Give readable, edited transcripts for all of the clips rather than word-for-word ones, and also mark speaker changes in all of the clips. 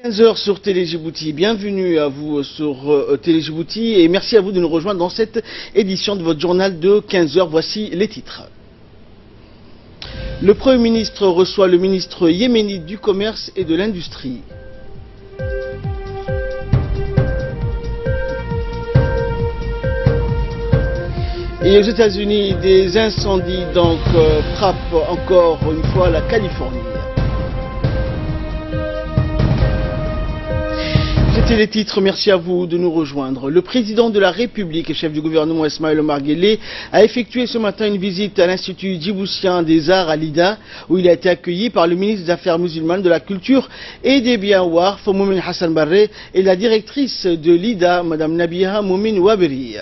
Speaker 1: 15h sur Télé Djibouti, bienvenue à vous sur Télé Djibouti et merci à vous de nous rejoindre dans cette édition de votre journal de 15h. Voici les titres. Le Premier ministre reçoit le ministre yéménite du Commerce et de l'Industrie. Et aux États-Unis, des incendies frappent encore une fois la Californie. C'était les titres, merci à vous de nous rejoindre. Le président de la République et chef du gouvernement Ismaël Omar Guelleh a effectué ce matin une visite à l'Institut djiboutien des Arts à Lida, où il a été accueilli par le ministre des Affaires musulmanes, de la Culture et des Biens Warf, Moumin Hassan Barre, et la directrice de Lida, Madame Nabiha Moumin Waberi.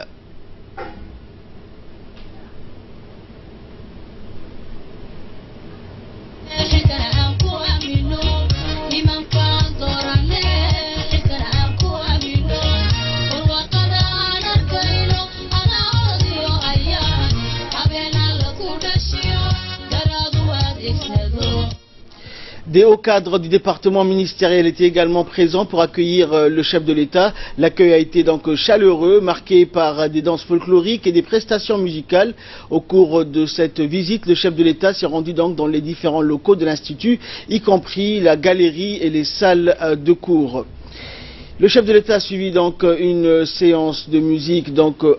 Speaker 1: Des hauts cadres du département ministériel étaient également présents pour accueillir le chef de l'État. L'accueil a été donc chaleureux, marqué par des danses folkloriques et des prestations musicales. Au cours de cette visite, le chef de l'État s'est rendu donc dans les différents locaux de l'Institut, y compris la galerie et les salles de cours. Le chef de l'État a suivi donc une séance de musique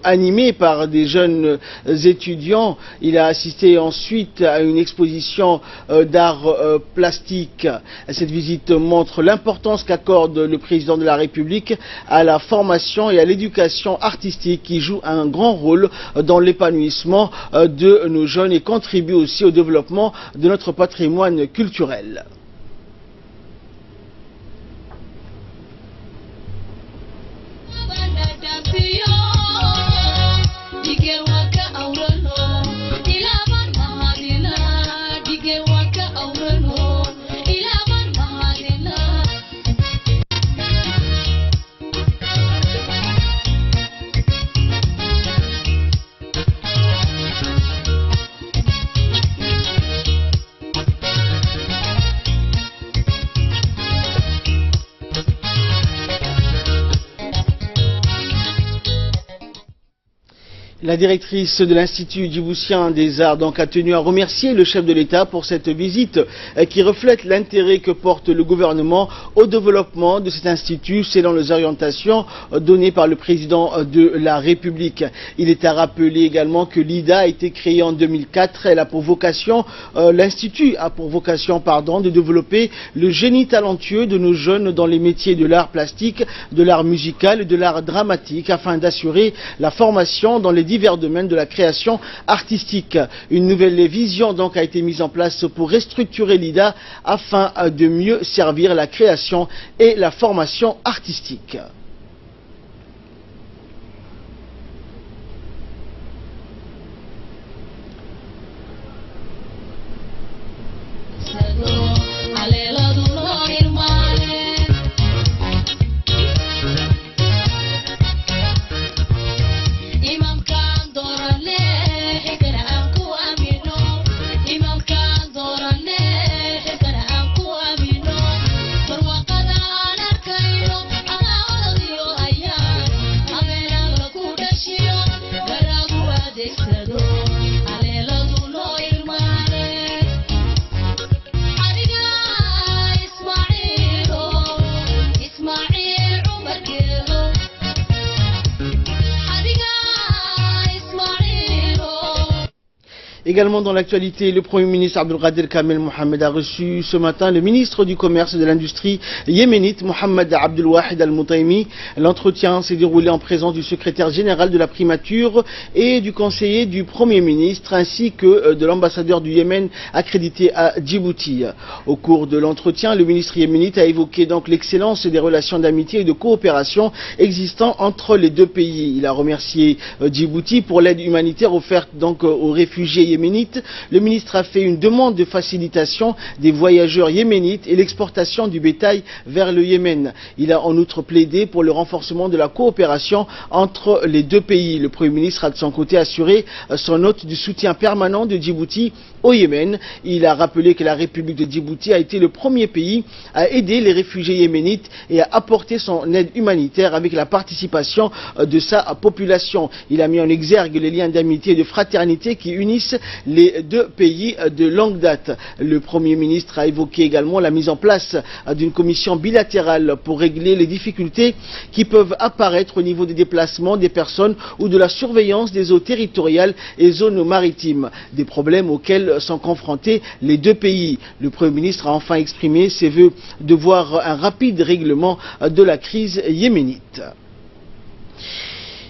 Speaker 1: animée par des jeunes étudiants. Il a assisté ensuite à une exposition d'art plastique. Cette visite montre l'importance qu'accorde le président de la République à la formation et à l'éducation artistique qui joue un grand rôle dans l'épanouissement de nos jeunes et contribue aussi au développement de notre patrimoine culturel. La directrice de l'Institut djiboutien des Arts a tenu à remercier le chef de l'État pour cette visite qui reflète l'intérêt que porte le gouvernement au développement de cet institut selon les orientations données par le président de la République. Il est à rappeler également que l'IDA a été créée en 2004. L'Institut a pour vocation de développer le génie talentueux de nos jeunes dans les métiers de l'art plastique, de l'art musical et de l'art dramatique afin d'assurer la formation dans les divers domaines de la création artistique. Une nouvelle vision a été mise en place pour restructurer l'IDA afin de mieux servir la création et la formation artistique. Également dans l'actualité, le Premier ministre Abdelkader Kamel Mohamed a reçu ce matin le ministre du Commerce et de l'Industrie yéménite Mohamed Abdelwahid Al-Moutaimi. L'entretien s'est déroulé en présence du secrétaire général de la primature et du conseiller du Premier ministre ainsi que de l'ambassadeur du Yémen accrédité à Djibouti. Au cours de l'entretien, le ministre yéménite a évoqué l'excellence des relations d'amitié et de coopération existant entre les deux pays. Il a remercié Djibouti pour l'aide humanitaire offerte aux réfugiés yéménites. Le ministre a fait une demande de facilitation des voyageurs yéménites et l'exportation du bétail vers le Yémen. Il a en outre plaidé pour le renforcement de la coopération entre les deux pays. Le Premier ministre a de son côté assuré son note du soutien permanent de Djibouti au Yémen. Il a rappelé que la République de Djibouti a été le premier pays à aider les réfugiés yéménites et à apporter son aide humanitaire avec la participation de sa population. Il a mis en exergue les liens d'amitié et de fraternité qui unissent les deux pays de longue date. Le Premier ministre a évoqué également la mise en place d'une commission bilatérale pour régler les difficultés qui peuvent apparaître au niveau des déplacements des personnes ou de la surveillance des eaux territoriales et zones maritimes, des problèmes auxquels sont confrontés les deux pays. Le Premier ministre a enfin exprimé ses vœux de voir un rapide règlement de la crise yéménite.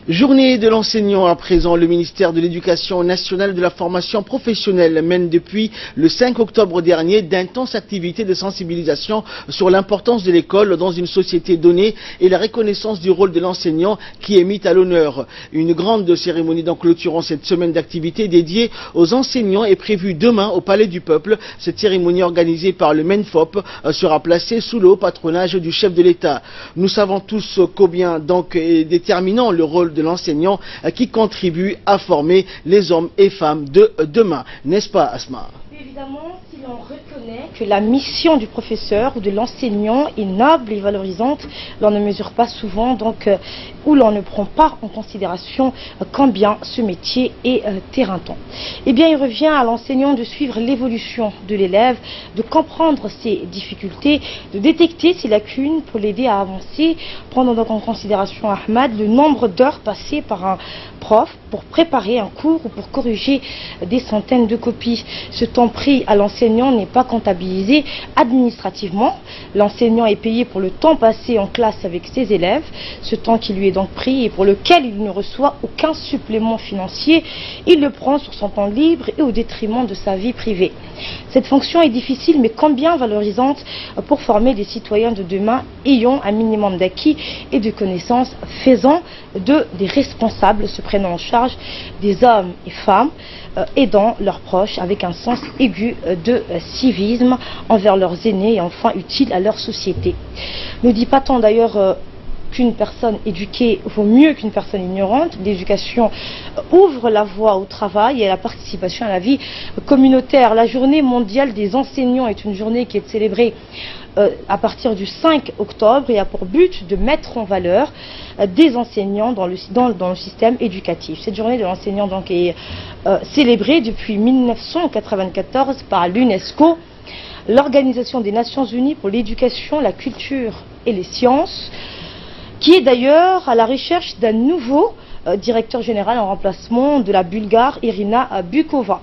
Speaker 1: Journée de l'enseignant à présent, le ministère de l'Éducation nationale et de la formation professionnelle mène depuis le 5 octobre dernier d'intenses activités de sensibilisation sur l'importance de l'école dans une société donnée et la reconnaissance du rôle de l'enseignant qui est mis à l'honneur. Une grande cérémonie clôturant cette semaine d'activités dédiée aux enseignants est prévue demain au Palais du Peuple. Cette cérémonie organisée par le MENFOP sera placée sous le haut patronage du chef de l'État. Nous savons tous combien donc est déterminant le rôle de l'enseignant qui contribue à former les hommes et femmes de demain. N'est-ce pas, Asma?
Speaker 2: Évidemment, si l'on reconnaît que la mission du professeur ou de l'enseignant est noble et valorisante, l'on ne mesure pas souvent, donc, ou l'on ne prend pas en considération combien ce métier est éreintant. Eh bien, il revient à l'enseignant de suivre l'évolution de l'élève, de comprendre ses difficultés, de détecter ses lacunes pour l'aider à avancer, prenant donc en considération, Ahmad, le nombre d'heures passées par un prof pour préparer un cours ou pour corriger des centaines de copies. Ce temps pris à l'enseignant n'est pas comptabilisé administrativement. L'enseignant est payé pour le temps passé en classe avec ses élèves, ce temps qui lui est donc pris et pour lequel il ne reçoit aucun supplément financier. Il le prend sur son temps libre et au détriment de sa vie privée. Cette fonction est difficile mais combien valorisante pour former des citoyens de demain ayant un minimum d'acquis et de connaissances, faisant des responsables se prenant en charge des hommes et femmes, aidant leurs proches avec un sens aigu de civisme envers leurs aînés et enfin utile à leur société. Ne dit pas tant d'ailleurs qu'une personne éduquée vaut mieux qu'une personne ignorante. L'éducation ouvre la voie au travail et à la participation à la vie communautaire. La journée mondiale des enseignants est une journée qui est célébrée à partir du 5 octobre et a pour but de mettre en valeur des enseignants dans le système éducatif. Cette journée de l'enseignant donc est célébrée depuis 1994 par l'UNESCO, l'Organisation des Nations Unies pour l'éducation, la culture et les sciences, qui est d'ailleurs à la recherche d'un nouveau directeur général en remplacement de la Bulgare Irina Bukova.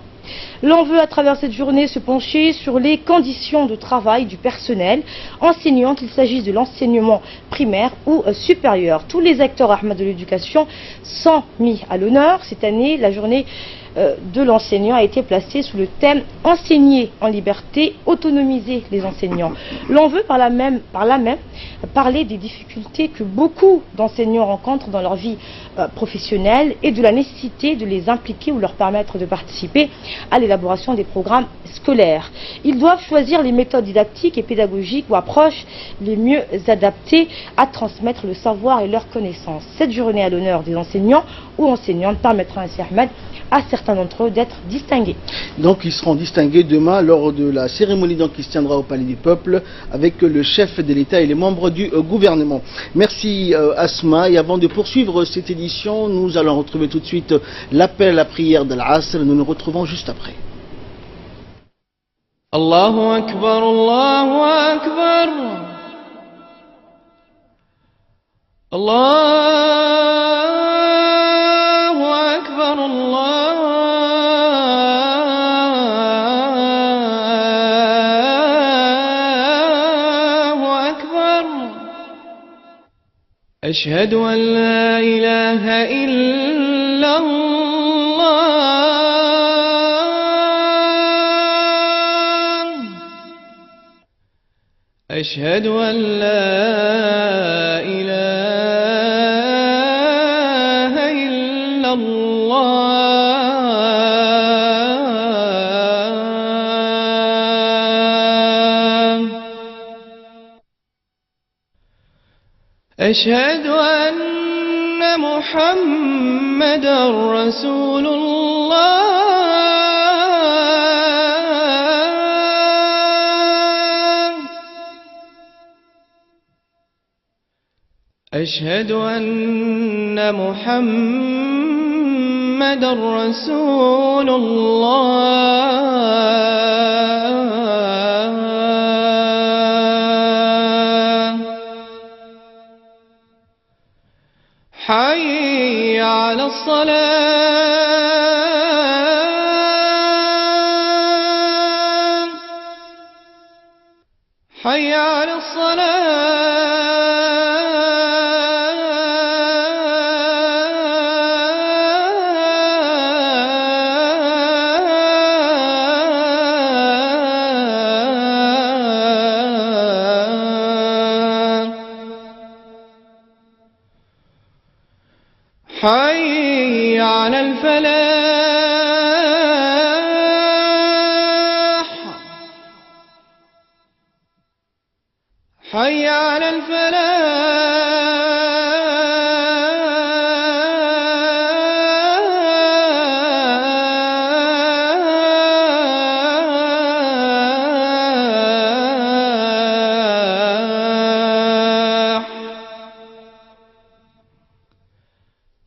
Speaker 2: L'on veut à travers cette journée se pencher sur les conditions de travail du personnel enseignant, qu'il s'agisse de l'enseignement primaire ou supérieur. Tous les acteurs Ahmad de l'éducation sont mis à l'honneur. Cette année, la journée de l'enseignant a été placée sous le thème « Enseigner en liberté, autonomiser les enseignants ». L'on veut par là même parler des difficultés que beaucoup d'enseignants rencontrent dans leur vie professionnelle et de la nécessité de les impliquer ou leur permettre de participer à l'élaboration des programmes scolaires. Ils doivent choisir les méthodes didactiques et pédagogiques ou approches les mieux adaptées à transmettre le savoir et leurs connaissances. Cette journée à l'honneur des enseignants ou enseignantes permettra ainsi à certains d'entre eux d'être distingués.
Speaker 1: Donc ils seront distingués demain lors de la cérémonie qui se tiendra au Palais du Peuple avec le chef de l'État et les membres du gouvernement. Merci Asma, et avant de poursuivre cette édition, nous allons retrouver tout de suite l'appel à la prière de l'Asr. Nous nous retrouvons juste après.
Speaker 3: Allahu Akbar, Allahu Akbar, Allahu Akbar, Allahu Akbar. Ashhadu an la ilaha illallah. أشهد أن لا إله إلا الله أشهد أن محمدا رسول الله أشهد أن محمد رسول الله حي على الصلاة حي على حي على الفلاح حي على الفلاح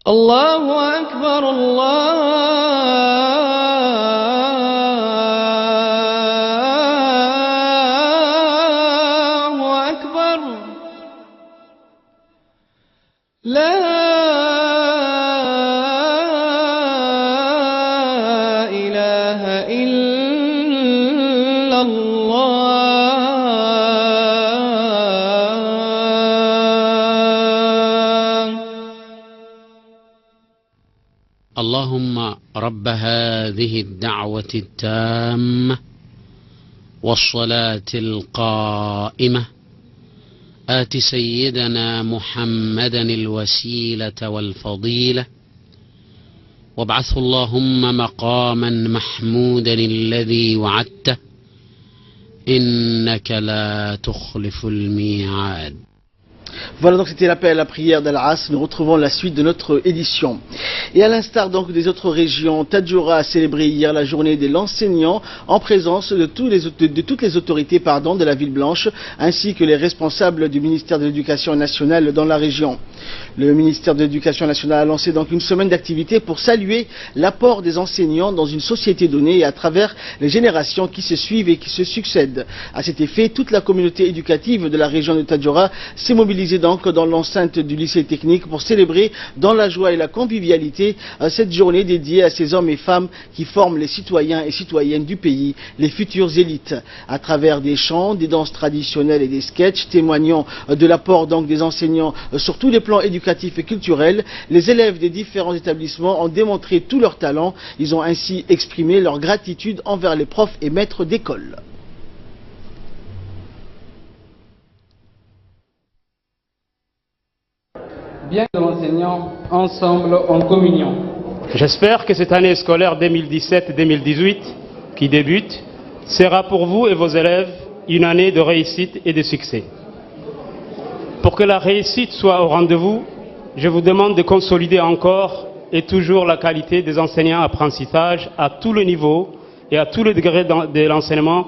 Speaker 3: الله أكبر الله أكبر لا إله إلا الله
Speaker 4: اللهم رب هذه الدعوة التامة والصلاة القائمة آت سيدنا محمدا الوسيلة والفضيلة وابعثه اللهم مقاما محمودا الذي وعدته إنك لا تخلف الميعاد.
Speaker 1: Voilà, donc c'était l'appel à la prière d'Al-As. Nous retrouvons la suite de notre édition. Et à l'instar donc des autres régions, Tadjoura a célébré hier la journée de l'enseignant en présence de toutes les autorités de la ville blanche, ainsi que les responsables du ministère de l'Éducation nationale dans la région. Le ministère de l'Éducation nationale a lancé donc une semaine d'activités pour saluer l'apport des enseignants dans une société donnée et à travers les générations qui se suivent et qui se succèdent. À cet effet, toute la communauté éducative de la région de Tadjoura s'est mobilisée donc dans l'enceinte du lycée technique pour célébrer dans la joie et la convivialité cette journée dédiée à ces hommes et femmes qui forment les citoyens et citoyennes du pays, les futures élites. À travers des chants, des danses traditionnelles et des sketchs témoignant de l'apport donc des enseignants sur tous les plans éducatifs et culturels, les élèves des différents établissements ont démontré tout leur talent. Ils ont ainsi exprimé leur gratitude envers les profs et maîtres d'école.
Speaker 5: Bien que l'enseignant ensemble en communion.
Speaker 6: J'espère que cette année scolaire 2017-2018 qui débute sera pour vous et vos élèves une année de réussite et de succès. Pour que la réussite soit au rendez-vous, je vous demande de consolider encore et toujours la qualité des enseignants apprentissage à tous les niveaux et à tous les degrés de l'enseignement,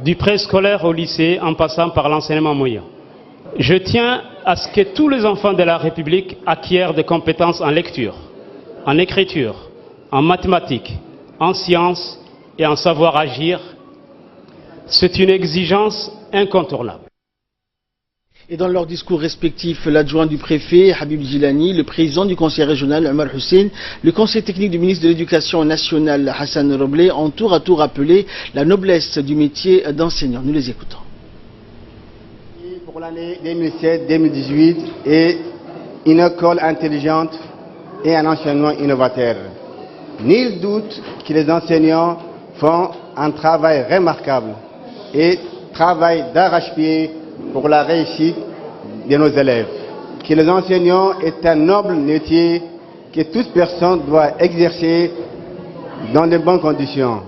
Speaker 6: du préscolaire au lycée en passant par l'enseignement moyen. Je tiens à ce que tous les enfants de la République acquièrent des compétences en lecture, en écriture, en mathématiques, en sciences et en savoir agir. C'est une exigence incontournable.
Speaker 1: Et dans leurs discours respectifs, l'adjoint du préfet, Habib Jilani, le président du conseil régional, Omar Hussein, le conseil technique du ministre de l'Éducation nationale, Hassan Roblé, ont tour à tour appelé la noblesse du métier d'enseignant. Nous les écoutons.
Speaker 7: Pour l'année 2017-2018 est une école intelligente et un enseignement innovateur. Nul doute que les enseignants font un travail remarquable et travaillent d'arrache-pied pour la réussite de nos élèves. Que les enseignants est un noble métier que toute personne doit exercer dans de bonnes conditions.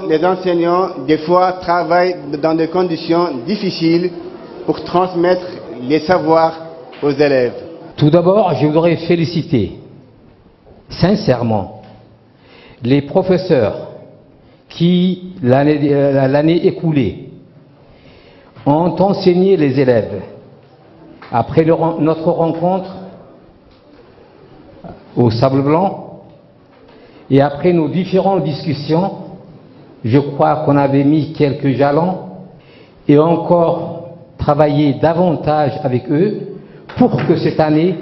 Speaker 7: Les enseignants, des fois, travaillent dans des conditions difficiles pour transmettre les savoirs aux élèves.
Speaker 8: Tout d'abord, je voudrais féliciter sincèrement les professeurs qui, l'année écoulée, ont enseigné les élèves après notre rencontre au Sable Blanc et après nos différentes discussions, je crois qu'on avait mis quelques jalons et encore travaillé davantage avec eux pour que cette année,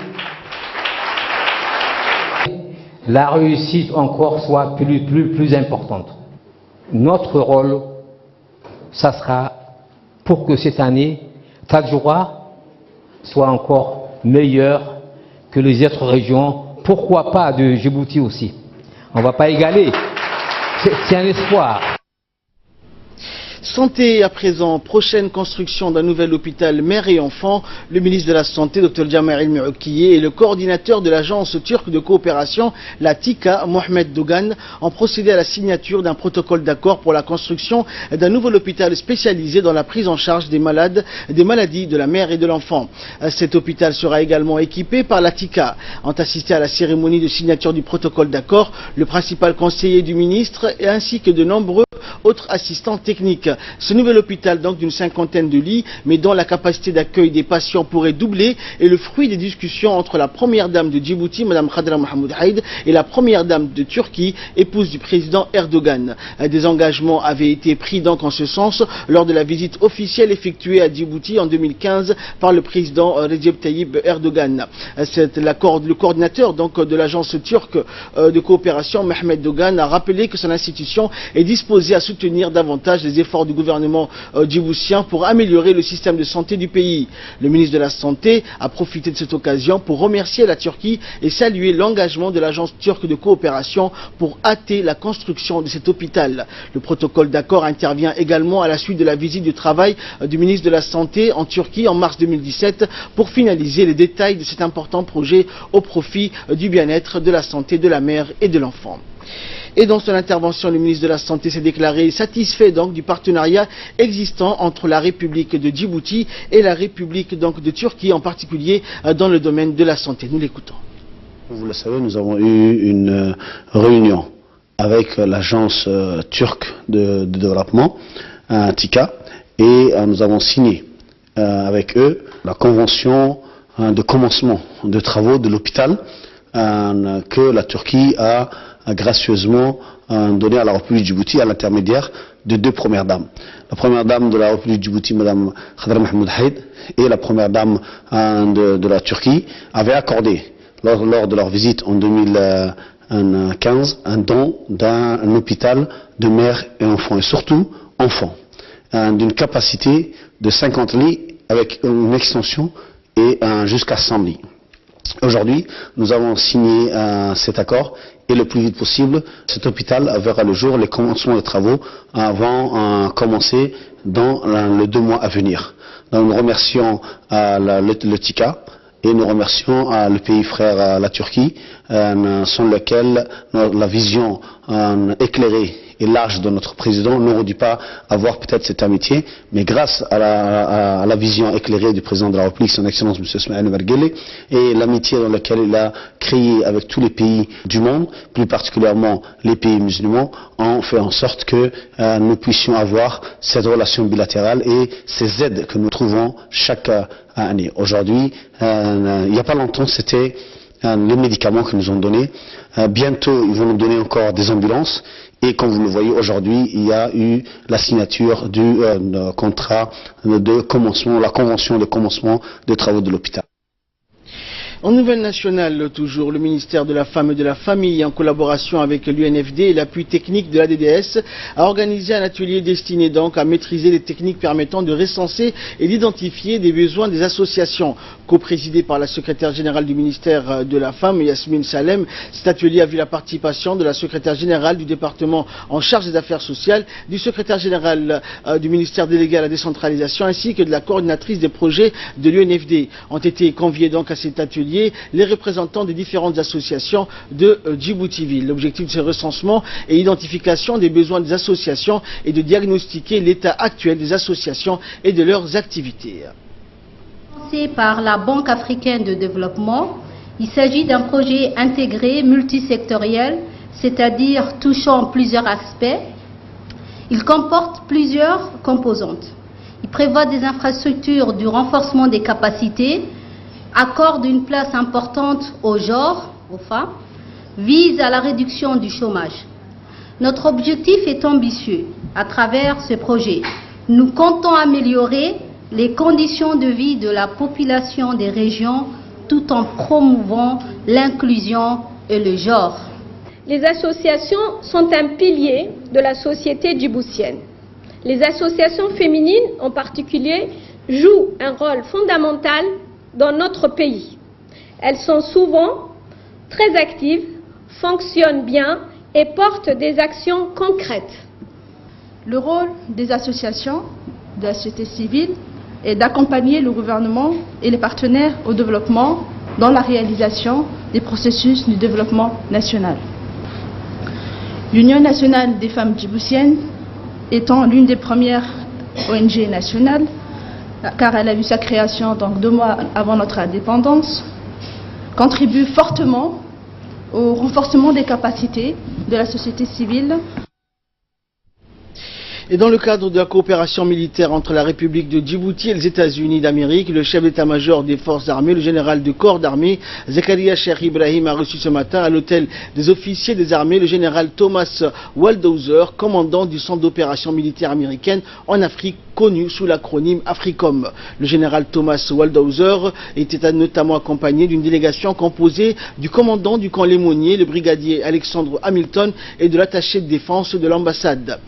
Speaker 8: la réussite encore soit plus importante. Notre rôle, ça sera pour que cette année, Tadjoura soit encore meilleure que les autres régions, pourquoi pas de Djibouti aussi. On ne va pas égaler, c'est un espoir.
Speaker 1: Santé à présent, prochaine construction d'un nouvel hôpital mère et enfant. Le ministre de la Santé, Dr Djamar El-Meoukiye, et le coordinateur de l'agence turque de coopération, la TICA, Mohamed Dogan, ont procédé à la signature d'un protocole d'accord pour la construction d'un nouvel hôpital spécialisé dans la prise en charge des maladies de la mère et de l'enfant. Cet hôpital sera également équipé par la TICA. Ont assisté à la cérémonie de signature du protocole d'accord le principal conseiller du ministre ainsi que de nombreux autres assistants techniques. Ce nouvel hôpital, donc d'une 50aine de lits, mais dont la capacité d'accueil des patients pourrait doubler, est le fruit des discussions entre la première dame de Djibouti, Mme Khadra Mohamed Haïd, et la première dame de Turquie, épouse du président Erdogan. Des engagements avaient été pris donc en ce sens lors de la visite officielle effectuée à Djibouti en 2015 par le président Recep Tayyip Erdogan. Le coordinateur donc de l'agence turque de coopération, Mohamed Dogan, a rappelé que son institution est disposée à soutenir davantage les efforts du gouvernement djiboutien pour améliorer le système de santé du pays. Le ministre de la Santé a profité de cette occasion pour remercier la Turquie et saluer l'engagement de l'agence turque de coopération pour hâter la construction de cet hôpital. Le protocole d'accord intervient également à la suite de la visite du travail du ministre de la Santé en Turquie en mars 2017 pour finaliser les détails de cet important projet au profit du bien-être, de la santé de la mère et de l'enfant. Et dans son intervention, le ministre de la Santé s'est déclaré satisfait donc du partenariat existant entre la République de Djibouti et la République donc de Turquie, en particulier dans le domaine de la santé. Nous l'écoutons.
Speaker 9: Vous le savez, nous avons eu une réunion avec l'agence turque de développement, TICA, et nous avons signé avec eux la convention de commencement de travaux de l'hôpital que la Turquie a gracieusement donné à la République de Djibouti à l'intermédiaire de deux premières dames. La première dame de la République de Djibouti, Mme Khadra Mohamed Haïd, et la première dame de la Turquie avaient accordé, lors de leur visite en 2015, un don d'un hôpital de mères et enfants, et surtout enfants, d'une capacité de 50 lits avec une extension et jusqu'à 100 lits. Aujourd'hui, nous avons signé cet accord et le plus vite possible, cet hôpital verra le jour, les commencements des travaux vont commencer dans les 2 mois à venir. Donc, nous remercions le TICA et nous remercions le pays frère, la Turquie, sans lequel la vision éclairée et large de notre président n'aurait dû pas avoir peut-être cette amitié, mais grâce à la vision éclairée du président de la République, son Excellence M. Ismaël Omar Guelleh, et l'amitié dans laquelle il a créé avec tous les pays du monde, plus particulièrement les pays musulmans, ont fait en sorte que nous puissions avoir cette relation bilatérale et ces aides que nous trouvons chaque année. Aujourd'hui, il n'y a pas longtemps, c'était les médicaments que nous ont donnés. Bientôt, ils vont nous donner encore des ambulances. Et comme vous le voyez aujourd'hui, il y a eu la signature du contrat de commencement, la convention de commencement des travaux de l'hôpital.
Speaker 1: En nouvelle nationale, toujours, le ministère de la Femme et de la Famille, en collaboration avec l'UNFD et l'appui technique de l'ADDS, a organisé un atelier destiné donc à maîtriser les techniques permettant de recenser et d'identifier des besoins des associations. Co-présidé par la secrétaire générale du ministère de la Femme, Yasmine Salem, cet atelier a vu la participation de la secrétaire générale du département en charge des affaires sociales, du secrétaire général du ministère délégué à la décentralisation, ainsi que de la coordinatrice des projets de l'UNFD. Ont été conviés donc à cet atelier les représentants des différentes associations de Djibouti-Ville. L'objectif de ce recensement est l'identification des besoins des associations et de diagnostiquer l'état actuel des associations et de leurs activités.
Speaker 10: Par la Banque africaine de développement, il s'agit d'un projet intégré multisectoriel, c'est-à-dire touchant plusieurs aspects. Il comporte plusieurs composantes. Il prévoit des infrastructures du renforcement des capacités, accorde une place importante au genre, aux femmes, vise à la réduction du chômage. Notre objectif est ambitieux. À travers ce projet, nous comptons améliorer les conditions de vie de la population des régions tout en promouvant l'inclusion et le genre.
Speaker 11: Les associations sont un pilier de la société djiboutienne. Les associations féminines en particulier jouent un rôle fondamental dans notre pays. Elles sont souvent très actives, fonctionnent bien et portent des actions concrètes.
Speaker 12: Le rôle des associations de la société civile est d'accompagner le gouvernement et les partenaires au développement dans la réalisation des processus du développement national. L'Union nationale des femmes djiboutiennes étant l'une des premières ONG nationales, car elle a vu sa création donc 2 mois avant notre indépendance, contribue fortement au renforcement des capacités de la société civile.
Speaker 1: Et dans le cadre de la coopération militaire entre la République de Djibouti et les États-Unis d'Amérique, le chef d'état-major des forces armées, le général de corps d'armée, Zakaria Cheikh Ibrahim, a reçu ce matin à l'hôtel des officiers des armées le général Thomas Waldhauser, commandant du centre d'opération militaire américaine en Afrique, connu sous l'acronyme AFRICOM. Le général Thomas Waldhauser était notamment accompagné d'une délégation composée du commandant du camp Lémonier, le brigadier Alexandre Hamilton, et de l'attaché de défense de l'ambassade.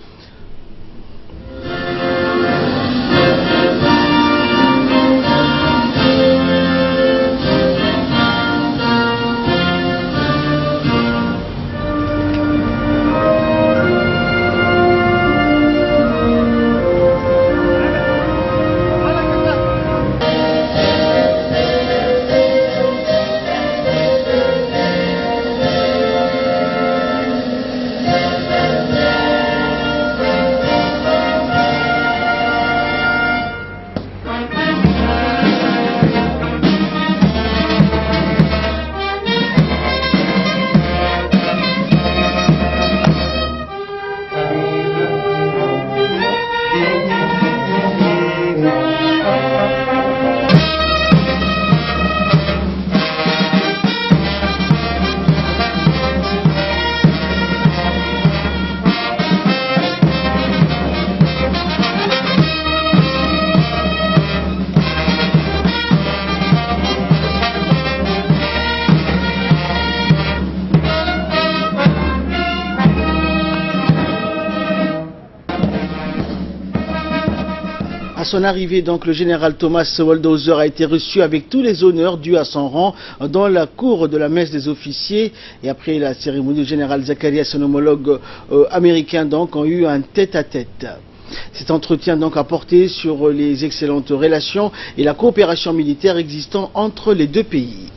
Speaker 1: À son arrivée, donc, le général Thomas Waldhauser a été reçu avec tous les honneurs dus à son rang dans la cour de la messe des officiers. Et après la cérémonie, le général Zakaria et son homologue américain donc, ont eu un tête-à-tête. Cet entretien donc a porté sur les excellentes relations et la coopération militaire existant entre les deux pays.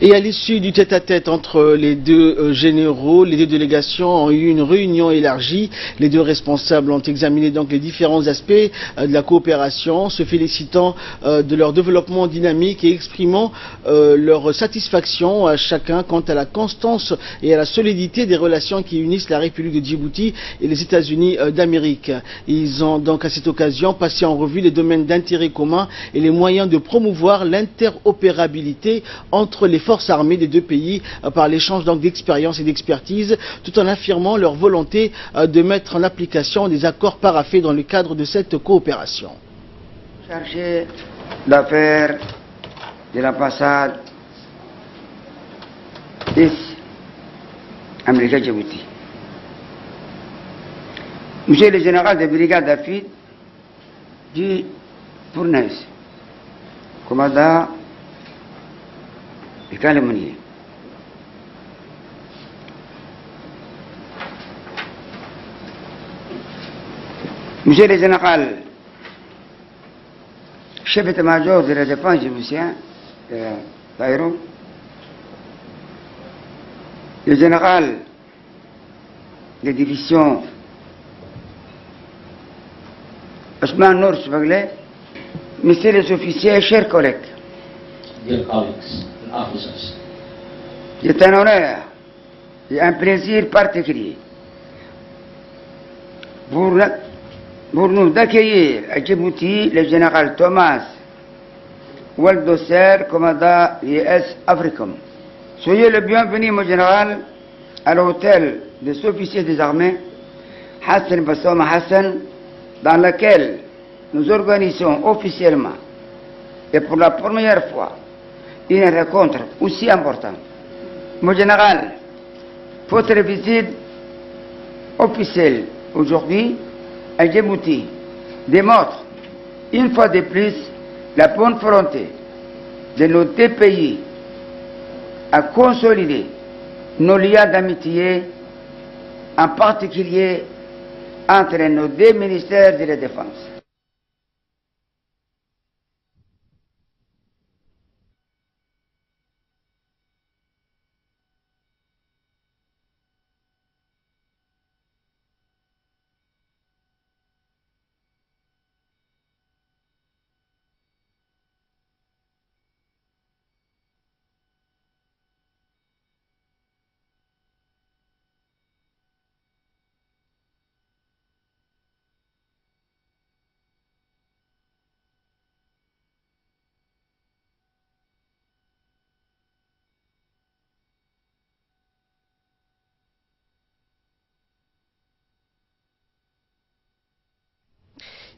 Speaker 1: Et à l'issue du tête-à-tête entre les deux généraux, les deux délégations ont eu une réunion élargie. Les deux responsables ont examiné donc les différents aspects de la coopération, se félicitant de leur développement dynamique et exprimant leur satisfaction à chacun quant à la constance et à la solidité des relations qui unissent la République de Djibouti et les États-Unis d'Amérique. Ils ont donc à cette occasion passé en revue les domaines d'intérêt commun et les moyens de promouvoir l'interopérabilité entre les forces armées des deux pays par l'échange d'expériences et d'expertise, tout en affirmant leur volonté de mettre en application des accords paraphés dans le cadre de cette coopération.
Speaker 13: Chargé d'affaires de l'ambassade Amérique-Djibouti. Monsieur le général de brigade Dafid du Pournaise, commandant du camp Lémonier. Monsieur le général, chef d'état-major de la défense djiboutien, Bayrou, le général de division Ousmane Nour Soubaglé, messieurs les officiers, chers collègues, c'est un honneur et un plaisir particulier pour nous d'accueillir à Djibouti le général Thomas Waldosser, commandant l'IS Africom. Soyez le bienvenu, mon général, à l'hôtel des officiers des armées Hassan Bassouma Hassan, dans lequel nous organisons officiellement et pour la première fois une rencontre aussi importante. Mon général, votre visite officielle aujourd'hui à Djibouti démontre une fois de plus la bonne volonté de nos deux pays à consolider nos liens d'amitié, en particulier entre nos deux ministères de la Défense.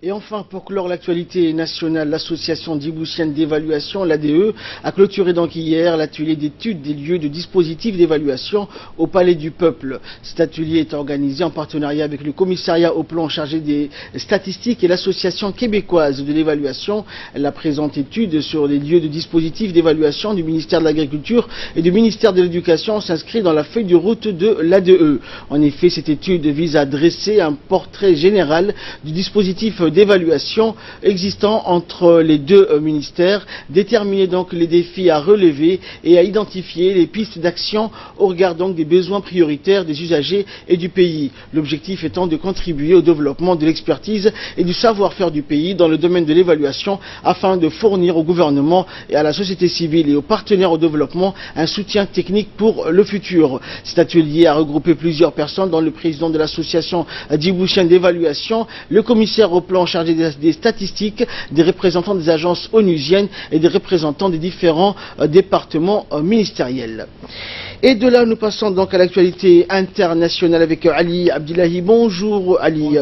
Speaker 1: Et enfin, pour clore l'actualité nationale, l'association djiboutienne d'évaluation, l'ADE, a clôturé donc hier l'atelier d'étude des lieux de dispositifs d'évaluation au Palais du Peuple. Cet atelier est organisé en partenariat avec le commissariat au plan chargé des statistiques et l'association québécoise de l'évaluation. La présente étude sur les lieux de dispositifs d'évaluation du ministère de l'Agriculture et du ministère de l'Éducation s'inscrit dans la feuille de route de l'ADE. En effet, cette étude vise à dresser un portrait général du dispositif d'évaluation existant entre les deux ministères, déterminer donc les défis à relever et à identifier les pistes d'action au regard donc des besoins prioritaires des usagers et du pays. L'objectif étant de contribuer au développement de l'expertise et du savoir-faire du pays dans le domaine de l'évaluation afin de fournir au gouvernement et à la société civile et aux partenaires au développement un soutien technique pour le futur. Cet atelier a regroupé plusieurs personnes, dont le président de l'association djiboutienne d'évaluation, le commissaire au plan chargé des statistiques, des représentants des agences onusiennes et des représentants des différents départements ministériels. Et de là, nous passons donc à l'actualité internationale avec Ali Abdillahi. Bonjour Ali.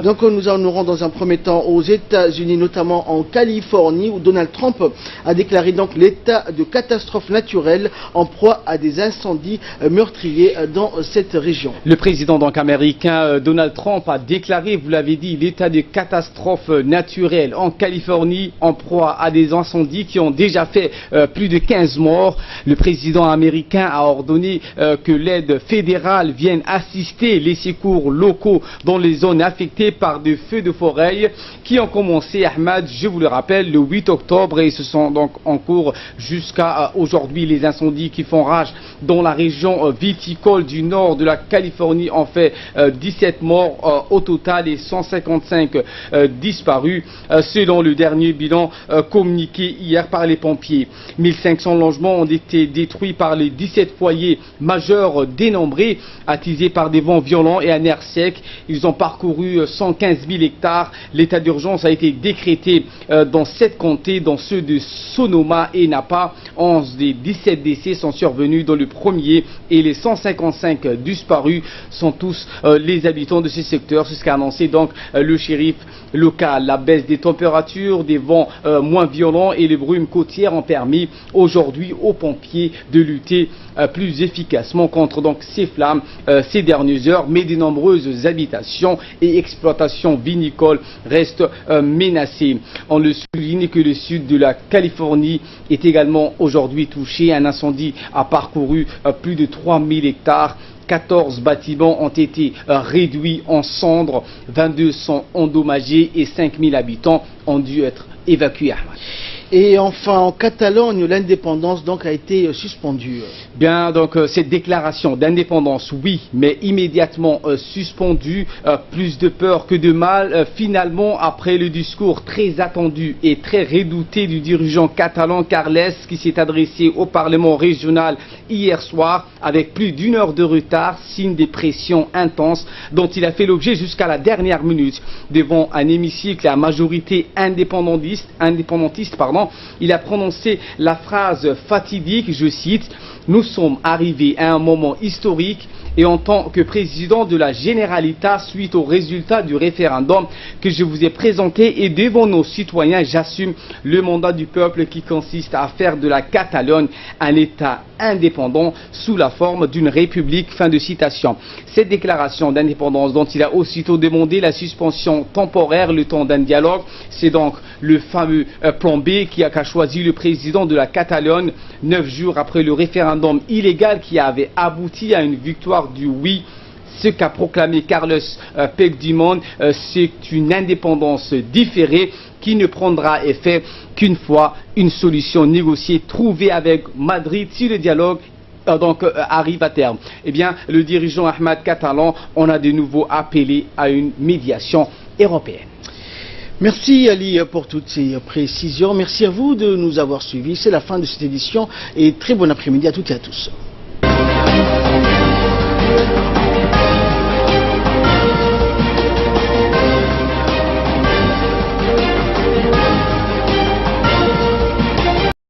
Speaker 1: Donc nous allons nous rendre dans un premier temps aux États-Unis, notamment en Californie, où Donald Trump a déclaré donc l'état de catastrophe naturelle en proie à des incendies meurtriers dans cette région.
Speaker 14: Le président donc américain Donald Trump a déclaré, vous l'avez dit, l'état de catastrophe naturelle en Californie en proie à des incendies qui ont déjà fait plus de 15 morts. Le président américain a ordonné que l'aide fédérale vienne assister les secours locaux dans les zones affectées par des feux de forêt qui ont commencé, Ahmad, je vous le rappelle, le 8 octobre et se sont donc en cours jusqu'à aujourd'hui. Les incendies qui font rage dans la région viticole du nord de la Californie ont fait 17 morts au total et 155 disparus selon le dernier bilan communiqué hier par les pompiers. 1500 logements ont été détruits par les 17 foyers majeurs dénombrés, attisés par des vents violents et un air sec. Ils ont parcouru 115 000 hectares. L'état d'urgence a été décrété dans 7 comtés, dont ceux de Sonoma et Napa. 11 des 17 décès sont survenus dans le premier et les 155 disparus sont tous les habitants de ces secteurs. C'est ce qu'a annoncé donc le shérif local. La baisse des températures, des vents moins violents et les brumes côtières ont permis aujourd'hui aux pompiers de lutter plus efficacement contre donc ces flammes ces dernières heures, mais de nombreuses habitations et exploitations vinicoles restent menacées. On le souligne que le sud de la Californie est également aujourd'hui touché. Un incendie a parcouru plus de 3000 hectares. 14 bâtiments ont été réduits en cendres, 22 sont endommagés et 5000 habitants ont dû être évacués.
Speaker 1: Et enfin, en Catalogne, l'indépendance donc a été suspendue.
Speaker 14: Bien, donc cette déclaration d'indépendance, oui, mais immédiatement suspendue. Plus de peur que de mal. Finalement, après le discours très attendu et très redouté du dirigeant catalan Carles, qui s'est adressé au Parlement régional hier soir avec plus d'1 heure de retard, signe des pressions intenses dont il a fait l'objet jusqu'à la dernière minute. Devant un hémicycle à majorité indépendantiste, il a prononcé la phrase fatidique, je cite, « Nous sommes arrivés à un moment historique et en tant que président de la Generalitat, suite au résultat du référendum que je vous ai présenté et devant nos citoyens, j'assume le mandat du peuple qui consiste à faire de la Catalogne un État indépendant sous la forme d'une république ». Fin de citation. Cette déclaration d'indépendance dont il a aussitôt demandé la suspension temporaire le temps d'un dialogue, c'est donc le fameux plan B qu'a choisi le président de la Catalogne 9 jours après le référendum illégal qui avait abouti à une victoire du oui. Ce qu'a proclamé Carles Puigdemont, c'est une indépendance différée qui ne prendra effet qu'une fois une solution négociée trouvée avec Madrid si le dialogue arrive à terme. Eh bien, le dirigeant Ahmed Catalan en a de nouveau appelé à une médiation européenne.
Speaker 1: Merci Ali pour toutes ces précisions. Merci à vous de nous avoir suivis. C'est la fin de cette édition et très bon après-midi à toutes et à tous.